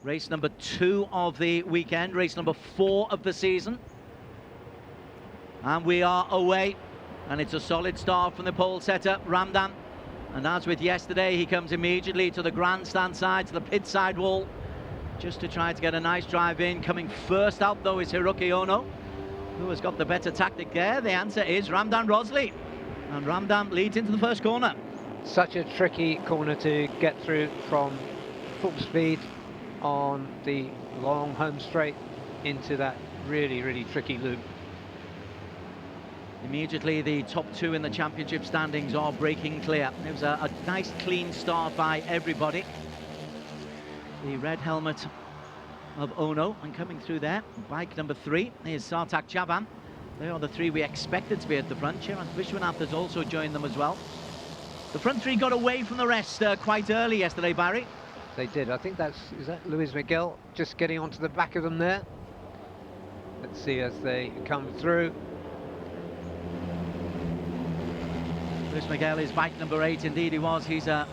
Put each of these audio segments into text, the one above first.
Race number 2 of the weekend, race number 4 of the season. And we are away, and it's a solid start from the pole setter, Ramdan. And as with yesterday, he comes immediately to the grandstand side, to the pit side wall, just to try to get a nice drive in. Coming first out, though, is Hiroki Ono, who has got the better tactic there. The answer is Ramdan Rosley, and Ramdan leads into the first corner. Such a tricky corner to get through from full speed on the long home straight into that really tricky loop. Immediately the top 2 in the championship standings are breaking clear. It was a nice clean start by everybody. The red helmet of Ono, and coming through there, bike number 3 is Sartak Chaban. They are the 3 we expected to be at the front. Chirag Vishwanath has also joined them as well. The front 3 got away from the rest quite early yesterday, Barry. They did. I think is that Luis Miguel just getting onto the back of them there. Let's see as they come through. Luis Miguel is bike number 8, indeed he was. He's got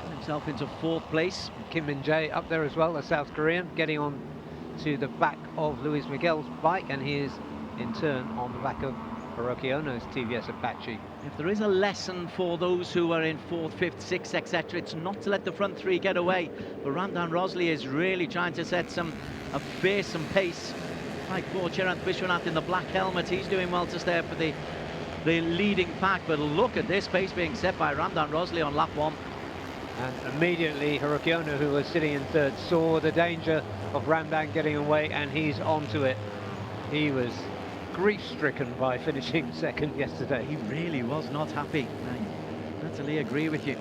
himself into 4th place. Kim Min-jae up there as well, the South Korean, getting on to the back of Luis Miguel's bike, and he is in turn on the back of Hiroki Ono's TVS Apache. If there is a lesson for those who are in 4th, 5th, 6th, etc., it's not to let the front 3 get away. But Ramdan Rosley is really trying to set a fearsome pace. Like poor Chirag Vishwanath in the black helmet, he's doing well to stay up for the leading pack. But look at this pace being set by Ramdan Rosley on lap 1. And immediately Hiroki Ono, who was sitting in 3rd, saw the danger of Ramdan getting away, and he's onto it. He was grief-stricken by finishing 2nd yesterday. He really was not happy. I totally agree with you.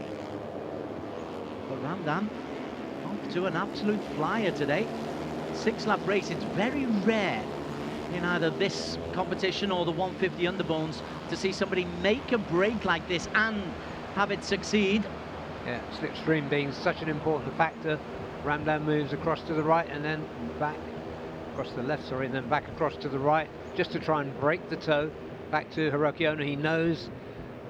But Ramdan off to an absolute flyer today. 6-lap race. It's very rare in either this competition or the 150 underbones to see somebody make a break like this and have it succeed. Yeah, slipstream being such an important factor. Ramdan moves across to the right and then back across to the left, sorry, and then back across to the right, just to try and break the toe back to Hiroki Ono. He knows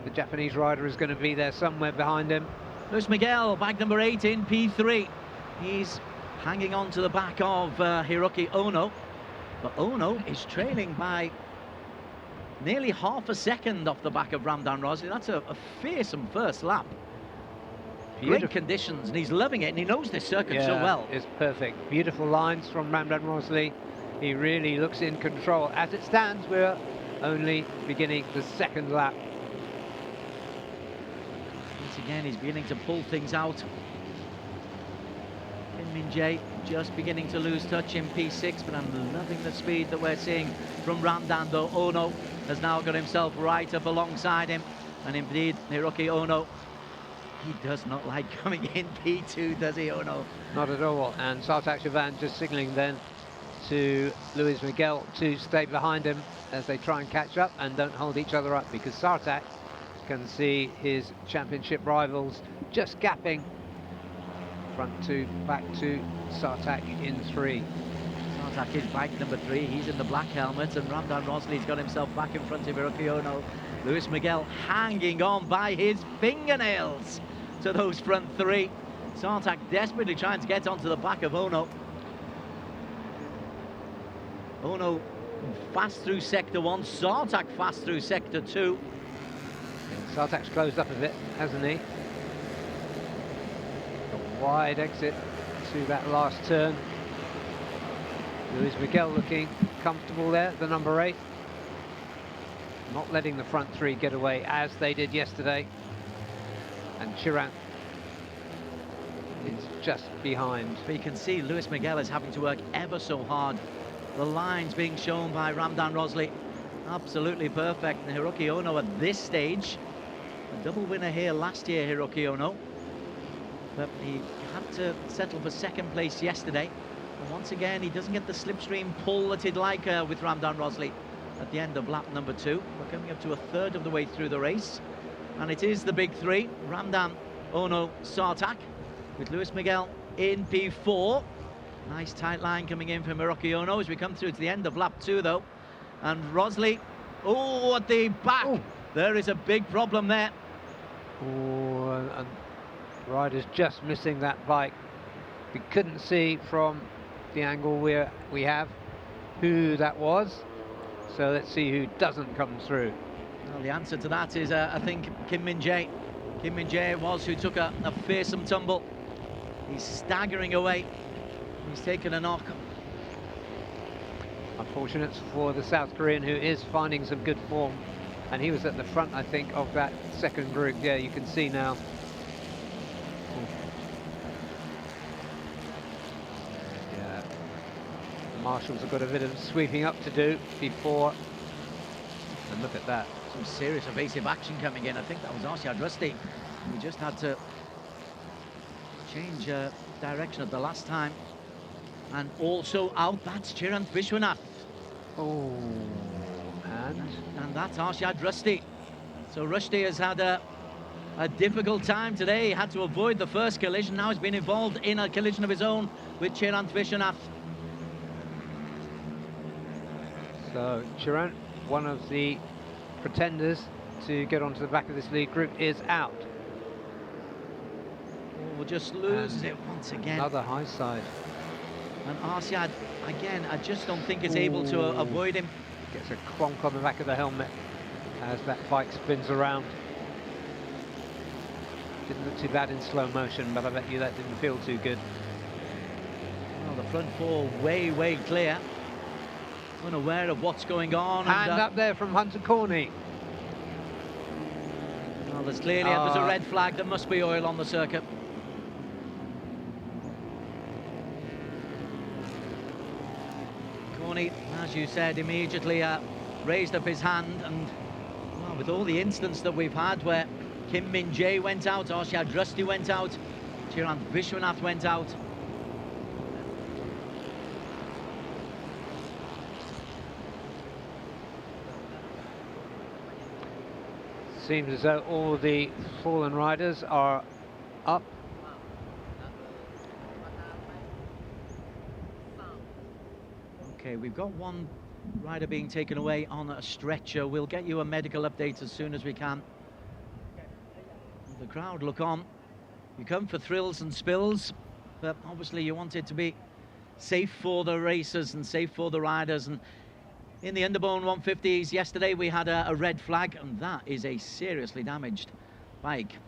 the Japanese rider is going to be there somewhere behind him. Luis Miguel, bike number 8 in P3. He's hanging on to the back of Hiroki Ono, but Ono is trailing by nearly half a second off the back of Ramdan Rosley. That's a fearsome first lap. Great conditions, and he's loving it, and he knows this circuit so well. It's perfect. Beautiful lines from Ramdan Rosley. He really looks in control. As it stands, we're only beginning the 2nd lap. Once again, he's beginning to pull things out. Kim Min-jae just beginning to lose touch in P6, but I'm loving the speed that we're seeing from Ramdan, though. Ono has now got himself right up alongside him, and indeed, Hiroki Ono, he does not like coming in P2, does he, Ono? Not at all. And Sartak Chaban just signalling then to Luis Miguel to stay behind him as they try and catch up and don't hold each other up, because Sartak can see his championship rivals just gapping. Front 2, back 2, Sartak in 3. Sartak is bike number 3. He's in the black helmet, and Ramdan Rosley's got himself back in front of Hiroki Ono. Luis Miguel hanging on by his fingernails to those front 3. Sartak desperately trying to get onto the back of Ono. Ono fast through sector 1, Sartak fast through sector 2. Sartak's closed up a bit, hasn't he? A wide exit to that last turn. Luis Miguel looking comfortable there, the number 8. Not letting the front 3 get away as they did yesterday. And Chirag is just behind. But you can see Luis Miguel is having to work ever so hard. The lines being shown by Ramdan Rosley, absolutely perfect. And Hiroki Ono at this stage, a double winner here last year, Hiroki Ono. But he had to settle for 2nd place yesterday. And once again, he doesn't get the slipstream pull that he'd like with Ramdan Rosley at the end of lap number 2. We're coming up to a 1/3 of the way through the race. And it is the big 3, Ramdan, Ono, Sartak, with Luis Miguel in P4. Nice tight line coming in from Hiroki Ono as we come through to the end of lap 2, though. And Rosley, oh, at the back. Ooh. There is a big problem there. Oh, and rider's just missing that bike We couldn't see from the angle we have who that was, so let's see who doesn't come through. Well, the answer to that is, I think, Kim Min-jae. Kim Min-jae it was who took a fearsome tumble. He's staggering away. He's taken a knock. Unfortunate for the South Korean, who is finding some good form, and he was at the front, I think, of that second group. Yeah, you can see now. Yeah, the marshals have got a bit of sweeping up to do before. And look at that. Some serious evasive action coming in. I think that was ARRC. We just had to change direction at the last time. And also out, that's Chirant Vishwanath. Oh, and that's ARRC. So Rushdie has had a difficult time today. He had to avoid the first collision. Now he's been involved in a collision of his own with Chirant Vishwanath. So Chirant, one of the pretenders to get onto the back of this lead group, is out. We'll just lose it once again. Another high side. And ARRC, again, I just don't think is able to avoid him. Gets a clonk on the back of the helmet as that bike spins around. Didn't look too bad in slow motion, but I bet you that didn't feel too good. Well, the front four way clear. Unaware of what's going on. Hand up there from Hunter Corney. Well, there's clearly there's a red flag. There must be oil on the circuit. Corney, as you said, immediately raised up his hand, and well, with all the incidents that we've had where Kim Min-jae went out, ARRC went out, Chirant Vishwanath went out. Seems as though all the fallen riders are up. Okay, we've got one rider being taken away on a stretcher. We'll get you a medical update as soon as we can. The crowd look on. You come for thrills and spills, but obviously you want it to be safe for the racers and safe for the riders. And in the underbone 150s yesterday, we had a red flag, and that is a seriously damaged bike.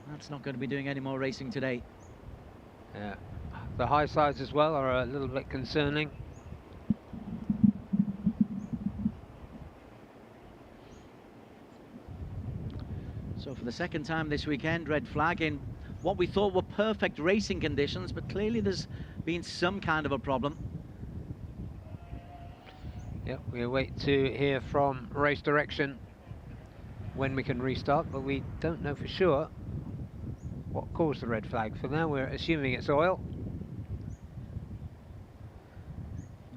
That's not going to be doing any more racing today. Yeah, the high sides as well are a little bit concerning. So for the second time this weekend, red flag in what we thought were perfect racing conditions, but clearly there's been some kind of a problem. Yep, we'll wait to hear from race direction when we can restart, but we don't know for sure what caused the red flag. For now, we're assuming it's oil.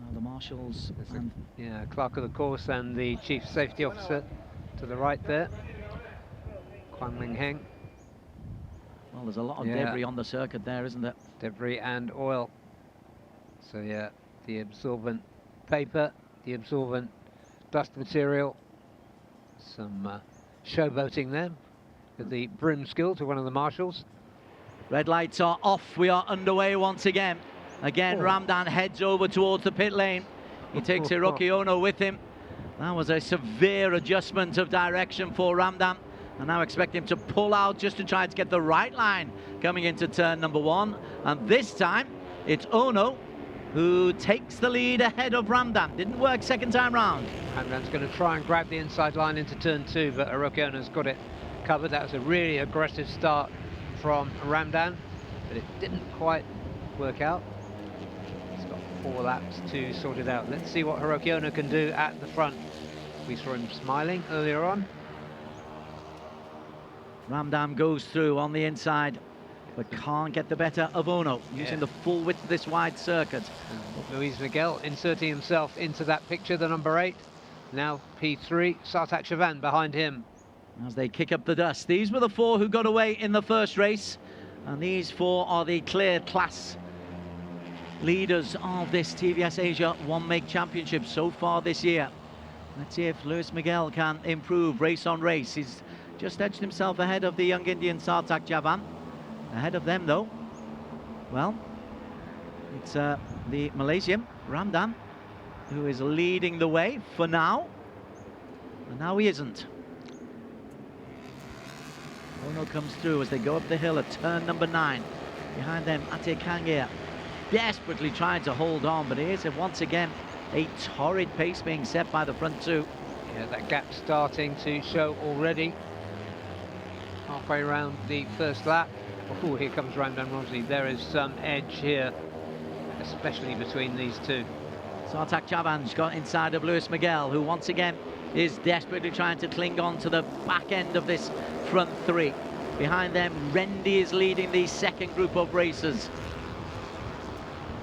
Now the marshals and yeah, clerk of the course and the chief safety officer to the right there, Kwang Ming Heng. Well, there's a lot of debris on the circuit there, isn't there? Debris and oil. So yeah, the absorbent paper, the absorbent dust material, some showboating there with the broom skill to one of the marshals. Red lights are off. We are underway once again. Again, Ramdan heads over towards the pit lane. He takes Hiroki Ono with him. That was a severe adjustment of direction for Ramdan. And now expect him to pull out just to try to get the right line coming into turn number one. And this time, it's Ono who takes the lead ahead of Ramdan. Didn't work second time round. Ramdan's going to try and grab the inside line into turn two, but Hiroki Ono's got it covered. That was a really aggressive start from Ramdan, but it didn't quite work out. He's got 4 laps to sort it out. Let's see what Hiroki Ono can do at the front. We saw him smiling earlier on. Ramdan goes through on the inside, but can't get the better of Ono, using the full width of this wide circuit. And Luis Miguel inserting himself into that picture, the number 8. Now P3, Sartak Chavan behind him. As they kick up the dust. These were the 4 who got away in the first race, and these 4 are the clear class leaders of this TVS Asia One Make Championship so far this year. Let's see if Luis Miguel can improve race on race. He's just edged himself ahead of the young Indian Sartak Chavan. Ahead of them though, well, It's the Malaysian, Ramdan, who is leading the way for now. And now he isn't. Ono comes through as they go up the hill at turn number 9. Behind them, Ate Kangia desperately trying to hold on, but here's once again a torrid pace being set by the front two. Yeah, that gap starting to show already. Halfway around the first lap. Oh, here comes Ramdan Rosley. There is some edge here, especially between these two. Sartak Chavan's got inside of Luis Miguel, who once again is desperately trying to cling on to the back end of this front three. Behind them, Rendi is leading the second group of racers.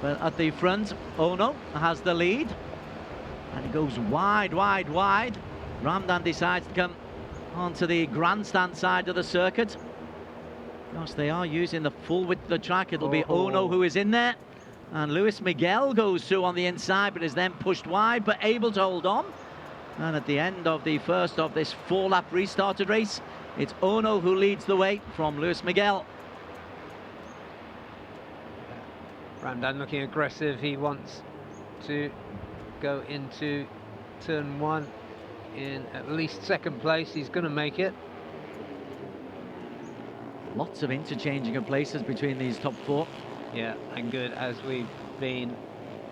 But at the front, Ono has the lead. And he goes wide, wide, wide. Ramdan decides to come onto the grandstand side of the circuit. Gosh, they are using the full width of the track. It'll be Ono who is in there. And Luis Miguel goes through on the inside, but is then pushed wide, but able to hold on. And at the end of the first of this 4-lap restarted race, it's Ono who leads the way from Luis Miguel. Ramdan looking aggressive. He wants to go into turn 1 in at least second place. He's going to make it. Lots of interchanging of places between these top 4. Yeah, and good, as we've been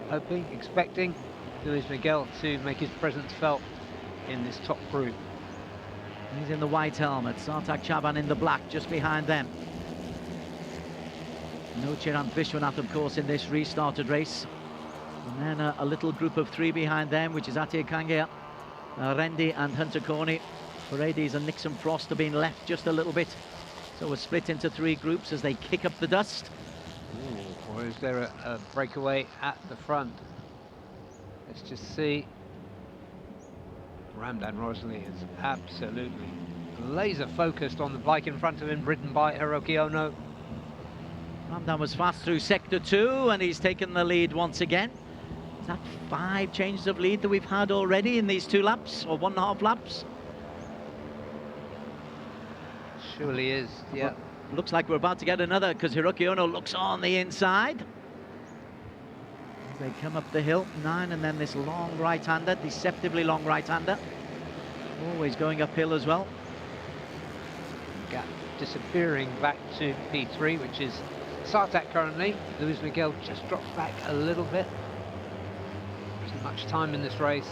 hoping, expecting Luis Miguel to make his presence felt in this top group. He's in the white helmet, Sartak Chaban in the black, just behind them. No Chirant Vishwanath, of course, in this restarted race. And then a little group of 3 behind them, which is Atir Kangia, Rendi and Hunter Corney. Paredes and Nixon Frost have been left just a little bit. So we're split into 3 groups as they kick up the dust. Ooh, or is there a breakaway at the front? Let's just see. Ramdan Rosley is absolutely laser focused on the bike in front of him, ridden by Hiroki Ono. Ramdan was fast through sector 2 and he's taken the lead once again. Is that 5 changes of lead that we've had already in these 2 laps, or 1.5 laps? Surely is, yeah. Well, looks like we're about to get another, because Hiroki Ono looks on the inside. As they come up the hill, 9, and then this long right-hander, deceptively long right-hander. Always going uphill as well. Gap disappearing back to P3, which is Sartak currently. Luis Miguel just dropped back a little bit. Too much time in this race.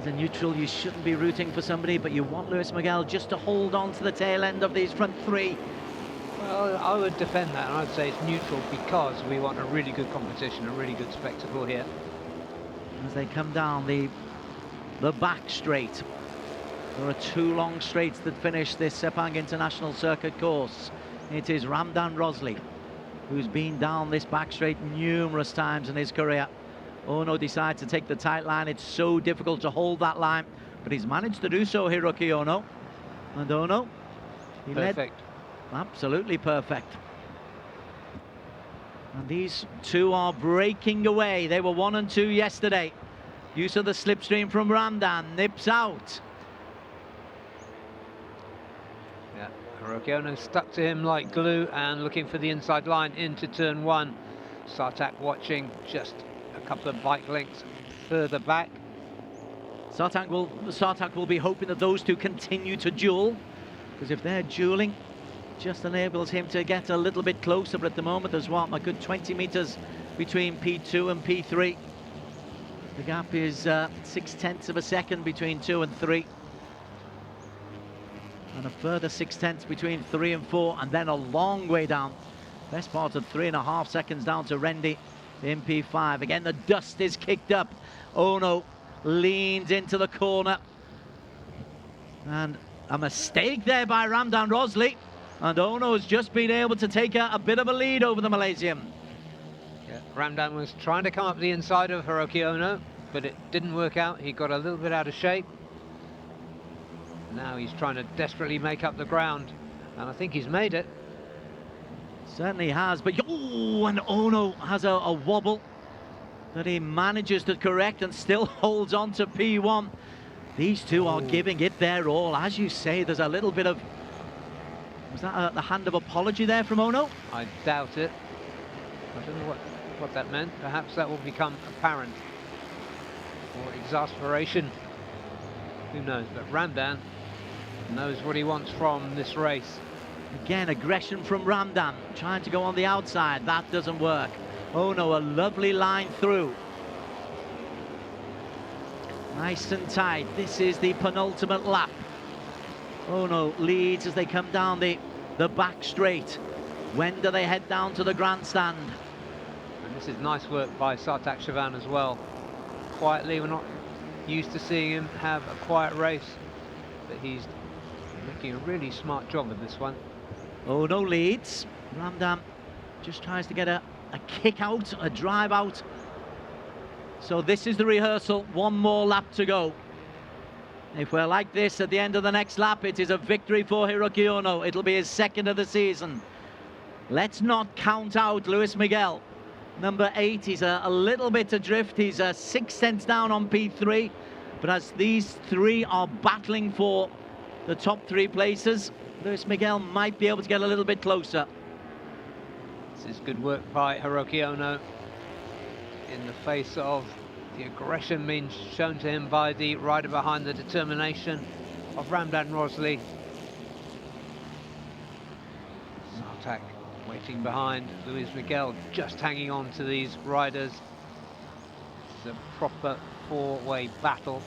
As a neutral, you shouldn't be rooting for somebody, but you want Luis Miguel just to hold on to the tail end of these front 3. Well, I would defend that, and I'd say it's neutral because we want a really good competition, a really good spectacle here. As they come down the back straight. There are 2 long straights that finish this Sepang International Circuit course. It is Ramdan Rosley, who's been down this back straight numerous times in his career. Ono decides to take the tight line. It's so difficult to hold that line, but he's managed to do so, Hiroki Ono. And Ono, he Perfect. Absolutely perfect. And these 2 are breaking away. They were 1 and 2 yesterday. Use of the slipstream from Ramdan, nips out. Yeah, Hiroki Ono stuck to him like glue and looking for the inside line into turn 1. Sartak watching just a couple of bike lengths further back. Sartak will be hoping that those 2 continue to duel, because if they're dueling, just enables him to get a little bit closer. But at the moment there's what, a good 20 meters between P2 and P3. The gap is 0.6 of a second between 2 and 3, and a further 0.6 between 3 and 4, and then a long way down, best part of 3.5 seconds down to Rendi in P5. Again, the dust is kicked up. Ono leans into the corner, and a mistake there by Ramdan Rosley, and Ono's just been able to take a bit of a lead over the Malaysian. Yeah, Ramdan was trying to come up the inside of Hiroki Ono, but it didn't work out. He got a little bit out of shape. Now he's trying to desperately make up the ground, and I think he's made it. Certainly has, but and Ono has a wobble that he manages to correct and still holds on to P1. These 2 are giving it their all. As you say, there's a little bit of Was that the hand of apology there from Ono? I doubt it. I don't know what that meant. Perhaps that will become apparent. Or exasperation. Who knows? But Ramdan knows what he wants from this race. Again, aggression from Ramdan, trying to go on the outside. That doesn't work. Ono, a lovely line through. Nice and tight. This is the penultimate lap. Ono leads as they come down the back straight. When do they head down to the grandstand? And this is nice work by Sartak Chavan as well. Quietly, we're not used to seeing him have a quiet race, but he's making a really smart job of this one. Ono leads. Ramdan just tries to get a kick out, a drive out. So this is the rehearsal. One more lap to go. If we're like this at the end of the next lap, it is a victory for Hiroki Ono. It'll be his second of the season. Let's not count out Luis Miguel. Number 8, he's a little bit adrift. He's 6 tenths down on P3. But as these three are battling for the top 3 places, Luis Miguel might be able to get a little bit closer. This is good work by Hiroki Ono in the face of the aggression being shown to him by the rider behind, the determination of Ramdan Rosli. Sartak waiting behind Luis Miguel, just hanging on to these riders. It's a proper 4-way battle,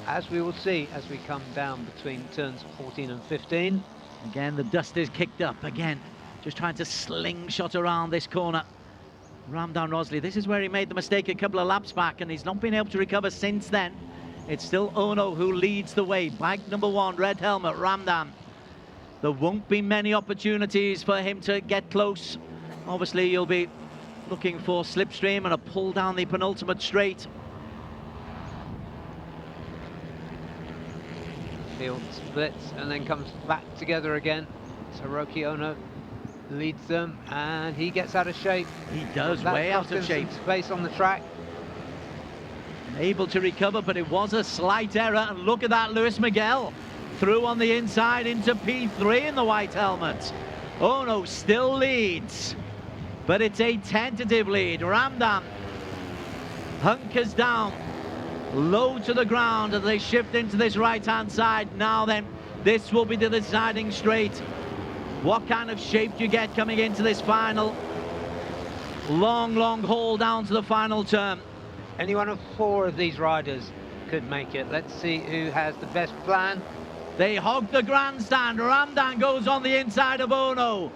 as we will see as we come down between turns 14 and 15. Again, the dust is kicked up. Again, just trying to slingshot around this corner. Ramdan Rosli, this is where he made the mistake a couple of laps back, and he's not been able to recover since then. It's still Ono who leads the way. Bike number 1, red helmet, Ramdan. There won't be many opportunities for him to get close. Obviously, you'll be looking for slipstream and a pull down the penultimate straight. Field splits and then comes back together again. So Hiroki Ono leads them, and he gets out of shape. He does, way out of shape. Space on the track. Able to recover, but it was a slight error. And look at that, Luis Miguel through on the inside into P3 in the white helmet. Ono still leads, but it's a tentative lead. Ramdan hunkers down, low to the ground as they shift into this right-hand side. Now then, this will be the deciding straight. What kind of shape do you get coming into this final? Long haul down to the final turn. Any one of 4 of these riders could make it. Let's see who has the best plan. They hog the grandstand. Ramdan goes on the inside of Ono.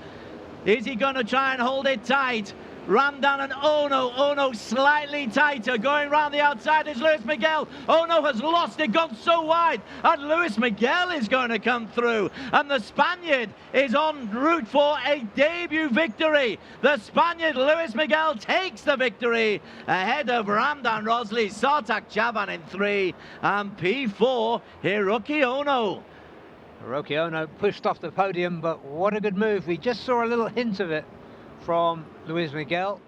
Is he going to try and hold it tight? Ramdan and Ono. Ono slightly tighter. Going round the outside is Luis Miguel. Ono has lost it, gone so wide. And Luis Miguel is going to come through. And the Spaniard is en route for a debut victory. The Spaniard, Luis Miguel, takes the victory ahead of Ramdan Rosli, Sartak Chavan in 3, and P4, Hiroki Ono. Hiroki Ono pushed off the podium, but what a good move. We just saw a little hint of it from Luis Miguel.